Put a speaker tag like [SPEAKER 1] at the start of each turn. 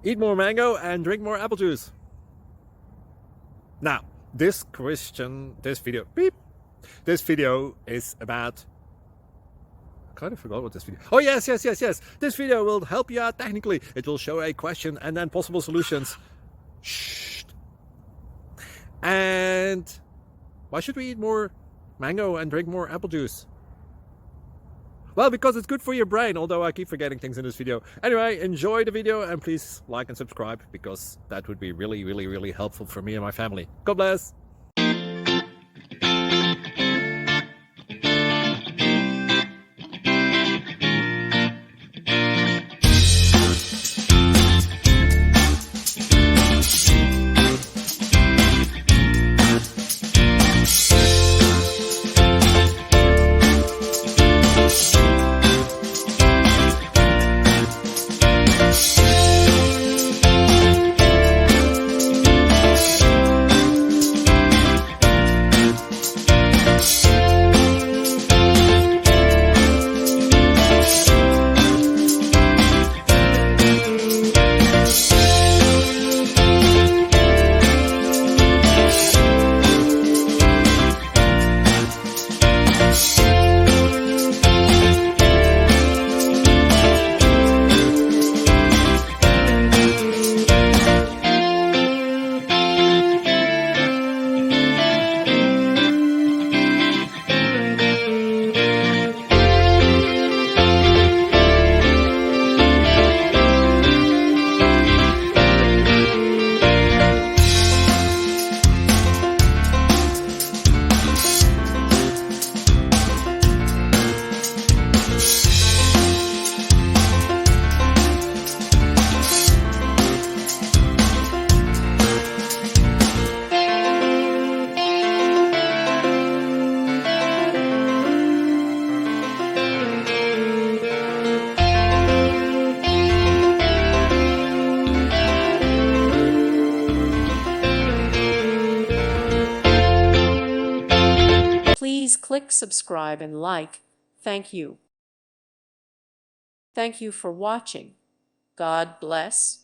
[SPEAKER 1] Eat more mango and drink more apple juice. Now, this video is about, I kind of forgot what this video. Oh, yes. This video will help you out technically. It will show a question and then possible solutions. Shh. And why should we eat more mango and drink more apple juice? Well, because it's good for your brain, although I keep forgetting things in this video. Anyway, enjoy the video and please like and subscribe, because that would be really helpful for me and my family. God bless!
[SPEAKER 2] Please click subscribe and like. Thank you. Thank you for watching. God bless.